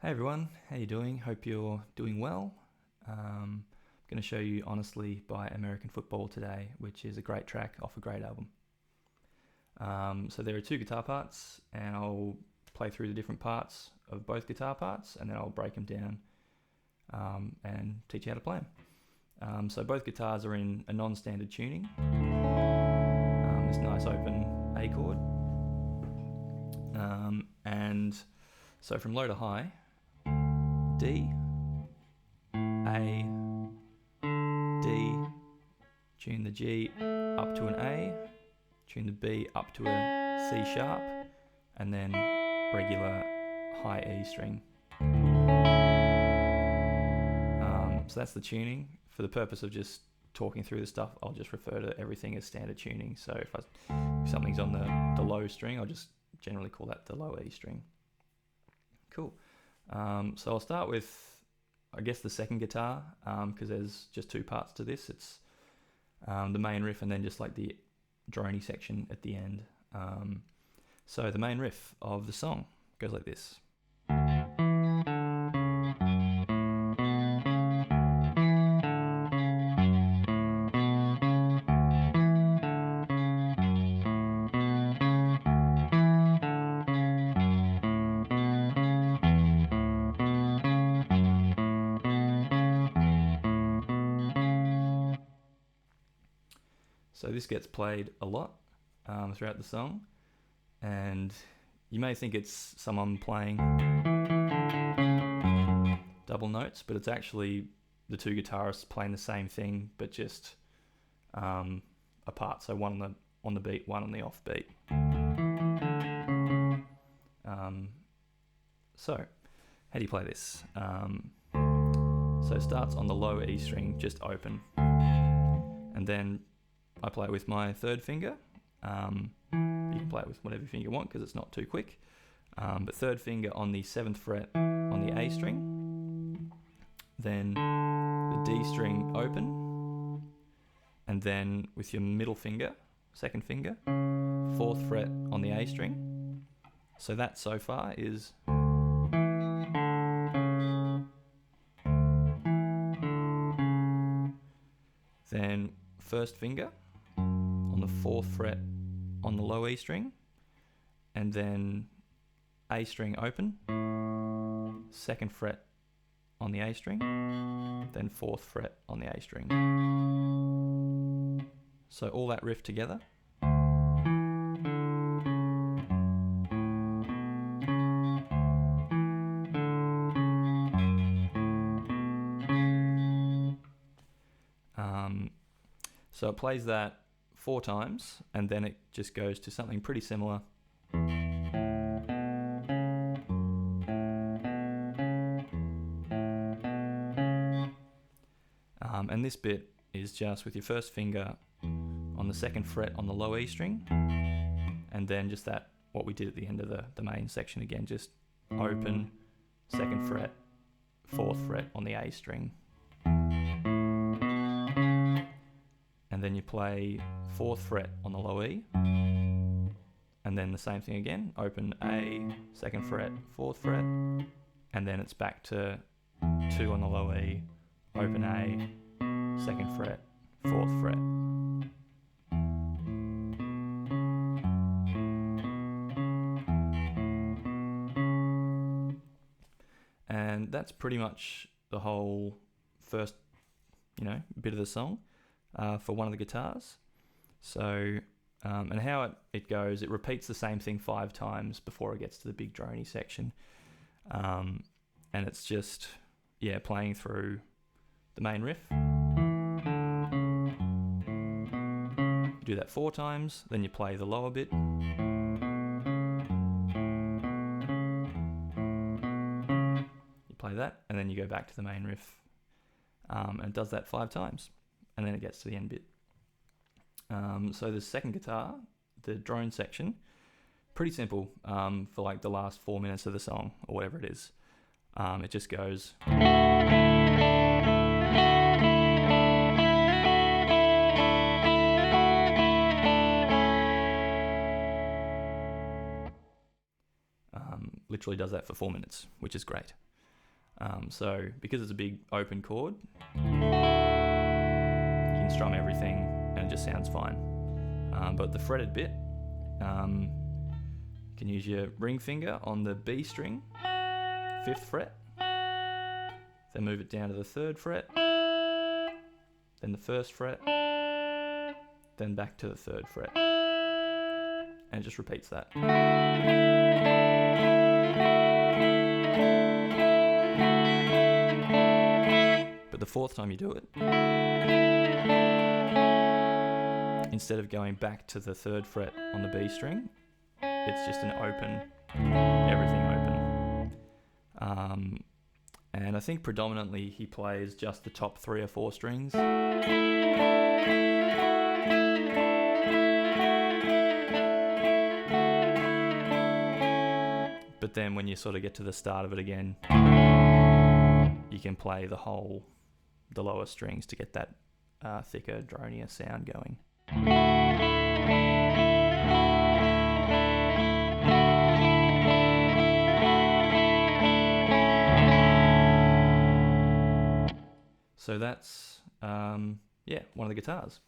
Hey everyone, how you doing? Hope you're doing well. I'm going to show you Honestly by American Football today, which is a great track off a great album. So there are two guitar parts, and I'll play through the different parts of both guitar parts, and then I'll break them down and teach you how to play them. So both guitars are in a non-standard tuning. This nice open A chord. And so from low to high, D, A, D, tune the G up to an A, tune the B up to a C sharp, and then regular high E string. So that's the tuning. For the purpose of just talking through the stuff, I'll just refer to everything as standard tuning. So if something's on the low string, I'll just generally call that the low E string. Cool. So I'll start with, I guess, the second guitar, because there's just two parts to this. It's the main riff and then just like the drony section at the end. So the main riff of the song goes like this. So this gets played a lot throughout the song, and you may think it's someone playing double notes, but it's actually the two guitarists playing the same thing, but just apart. So one on the beat, one on the off beat. So how do you play this? So it starts on the low E string, just open, and then I play it with my third finger. You can play it with whatever finger you want because it's not too quick. But third finger on the 7th fret on the A string. Then the D string open. And then with your middle finger, second finger, 4th fret on the A string. So that so far is... Then first finger on the 4th fret on the low E string, and then A string open, 2nd fret on the A string, then 4th fret on the A string. So all that riff together. So it plays that 4 times, and then it just goes to something pretty similar. And this bit is just with your first finger on the 2nd fret on the low E string, and then just that, what we did at the end of the main section again, just open, 2nd fret, 4th fret on the A string. And then you play 4th fret on the low E, and then the same thing again, open A, 2nd fret, 4th fret, and then it's back to 2 on the low E, open A, 2nd fret, 4th fret. And that's pretty much the whole first, bit of the song. For one of the guitars. So, and how it goes, it repeats the same thing 5 times before it gets to the big drony section. And it's just, playing through the main riff. You do that 4 times, then you play the lower bit. You play that, and then you go back to the main riff. And it does that 5 times. And then it gets to the end bit. So the second guitar, the drone section, pretty simple for like the last 4 minutes of the song or whatever it is. It just goes. Literally does that for 4 minutes, which is great. So because it's a big open chord, you can strum everything and it just sounds fine. But the fretted bit, you can use your ring finger on the B string, 5th fret, then move it down to the 3rd fret, then the 1st fret, then back to the 3rd fret, and it just repeats that. But the 4th time you do it, instead of going back to the 3rd fret on the B string, it's just an open, everything open. And I think predominantly he plays just the top 3 or 4 strings. But then when you sort of get to the start of it again, you can play the lower strings to get that thicker, dronier sound going. So that's, one of the guitars.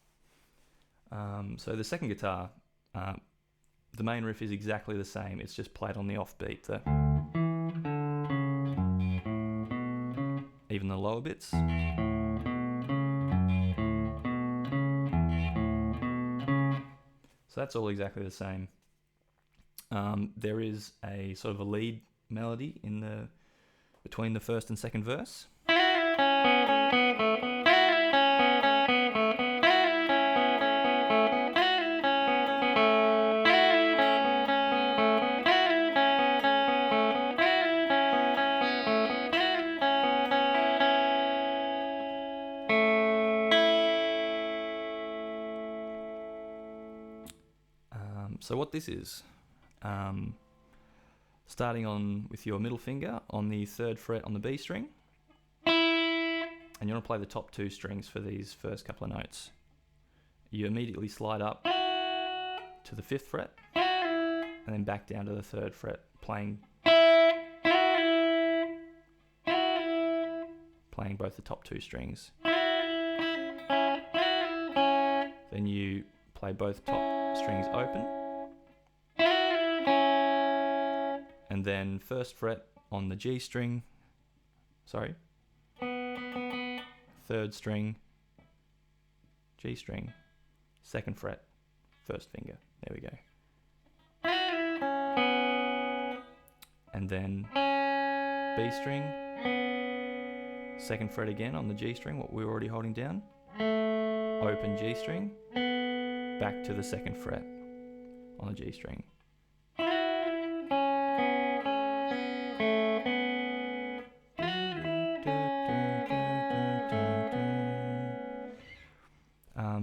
So the second guitar, the main riff is exactly the same. It's just played on the offbeat. Even the lower bits. So that's all exactly the same. There is a sort of a lead melody between the 1st and 2nd verse. So what this is, starting on with your middle finger on the 3rd fret on the B string, and you want to play the top 2 strings for these first couple of notes. You immediately slide up to the 5th fret, and then back down to the 3rd fret, playing both the top 2 strings. Then you play both top strings open, and then 1st fret on the G string, 3rd string, G string, 2nd fret, 1st finger, there we go. And then B string, 2nd fret again on the G string, what we were already holding down, open G string, back to the 2nd fret on the G string.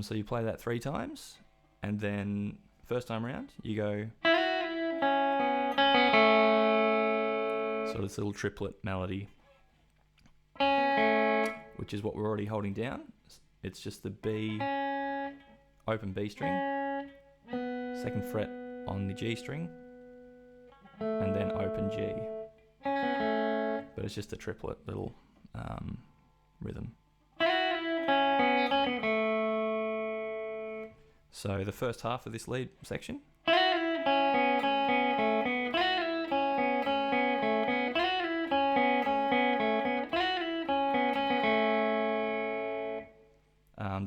So you play that 3 times, and then first time around you go sort of this little triplet melody, which is what we're already holding down. It's just the B, open B string, 2nd fret on the G string, and then open G. But it's just a triplet little rhythm. So the first half of this lead section.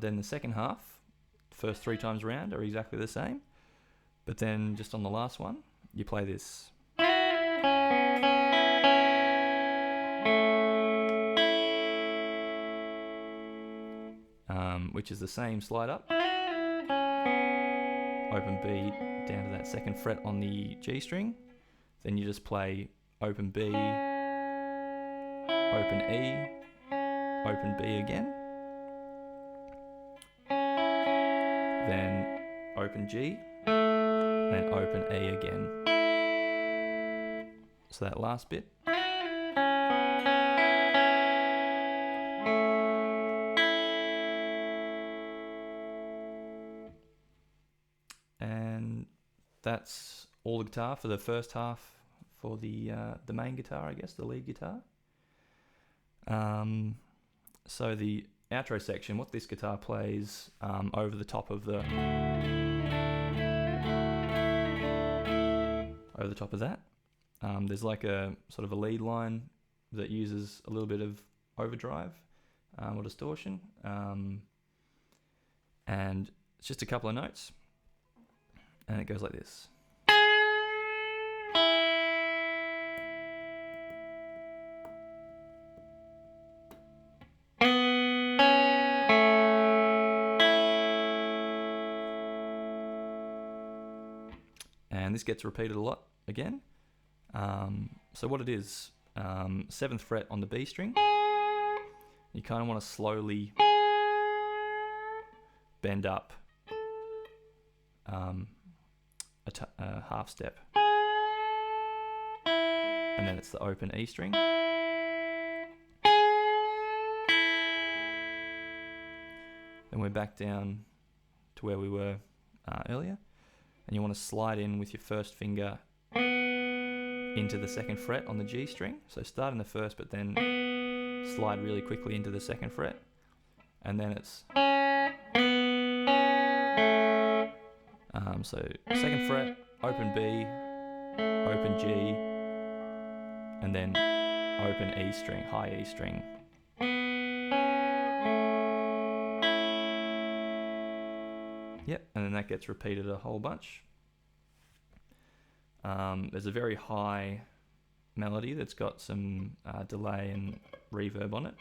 Then the second half, first 3 times around are exactly the same, but then just on the last one, you play this. Which is the same slide up, open B down to that 2nd fret on the G string, then you just play open B, open E, open B again, then open G, then open E again. So that last bit. And that's all the guitar for the first half for the main guitar, I guess, the lead guitar. So the outro section, what this guitar plays over the top of that, there's like a sort of a lead line that uses a little bit of overdrive or distortion, and it's just a couple of notes, and it goes like this. And this gets repeated a lot again. So what it is, 7th fret on the B string, you kind of want to slowly bend up a half step, and then it's the open E string, then we're back down to where we were earlier, and you want to slide in with your first finger into the 2nd fret on the G string. So start in the 1st, but then slide really quickly into the 2nd fret, and then it's so 2nd fret, open B, open G, and then open E string, high E string. Yep, and then that gets repeated a whole bunch. There's a very high melody that's got some delay and reverb on it.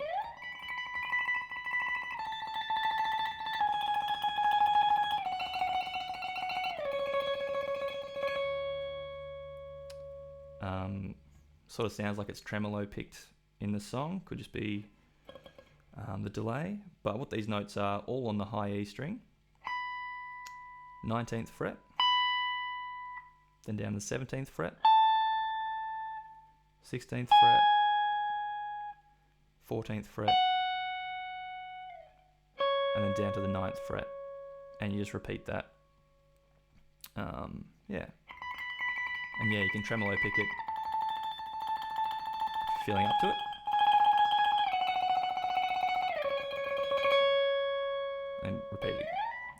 Sort of sounds like it's tremolo picked in the song, could just be the delay, but what these notes are, all on the high E string, 19th fret, then down the 17th fret, 16th fret, 14th fret, and then down to the 9th fret, and you just repeat that. Yeah, and yeah, you can tremolo pick it if you're feeling up to it. And repeat it,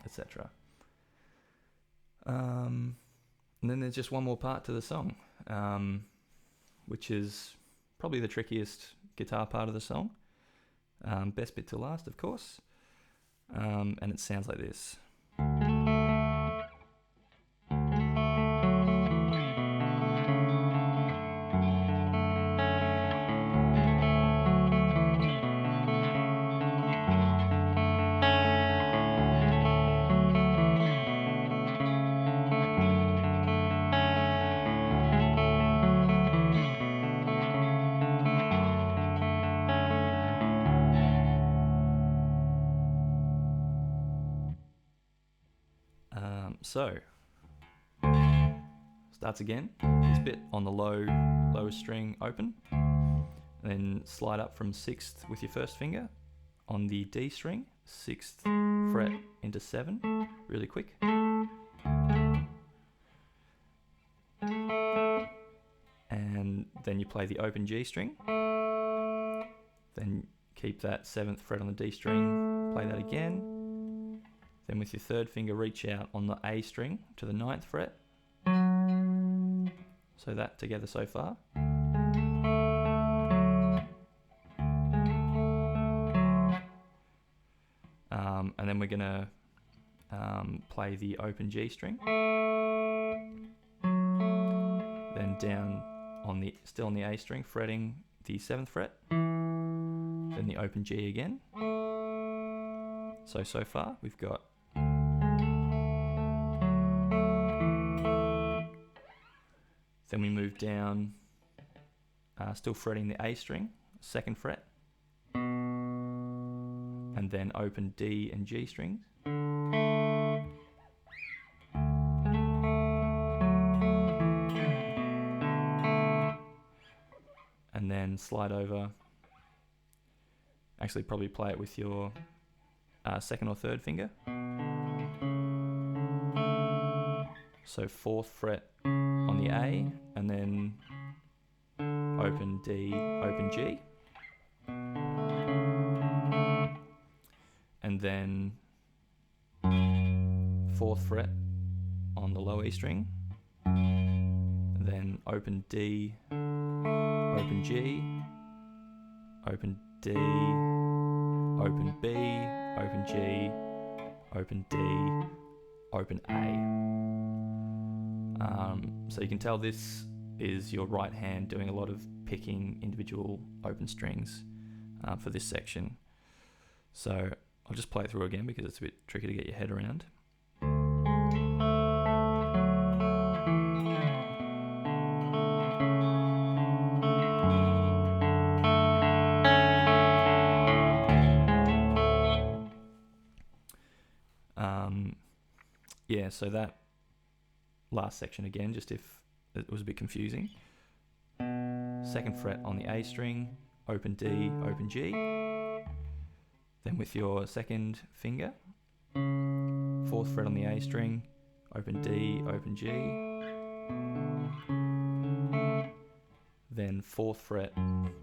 etc. And then there's just one more part to the song, which is probably the trickiest guitar part of the song. Best bit to last, of course. And it sounds like this. So starts again, this bit on the lowest string open, then slide up from 6th with your first finger on the D string, 6th fret into 7, really quick. And then you play the open G string, then keep that 7th fret on the D string, play that again. Then with your third finger, reach out on the A string to the 9th fret. So that together so far. And then we're gonna play the open G string. Then down on the, still on the A string, fretting the 7th fret. Then the open G again. So far we've got then we move down, still fretting the A string, 2nd fret, and then open D and G strings. And then slide over, actually probably play it with your 2nd or 3rd finger. So 4th fret on the A, and then open D, open G. and then 4th fret on the low E string, then open D, open G, open D, open B, open G, open D, open A. So you can tell this is your right hand doing a lot of picking individual open strings for this section. So I'll just play it through again because it's a bit tricky to get your head around. Yeah, so that last section again, just if it was a bit confusing. 2nd fret on the A string, open D, open G. Then with your 2nd finger, 4th fret on the A string, open D, open G. Then 4th fret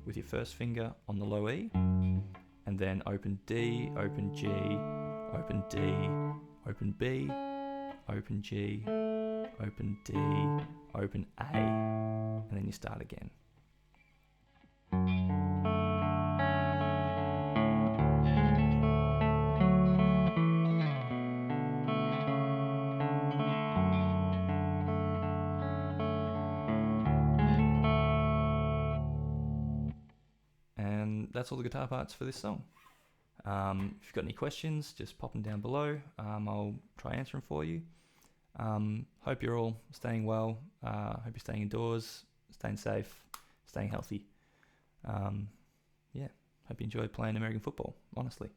with your 1st finger on the low E, and then open D, open G, open D, open B, open G, open D, open A, and then you start again. And that's all the guitar parts for this song. If you've got any questions, just pop them down below. I'll try answering for you. Hope you're all staying well. Hope you're staying indoors, staying safe, staying healthy. Hope you enjoy playing American football, honestly.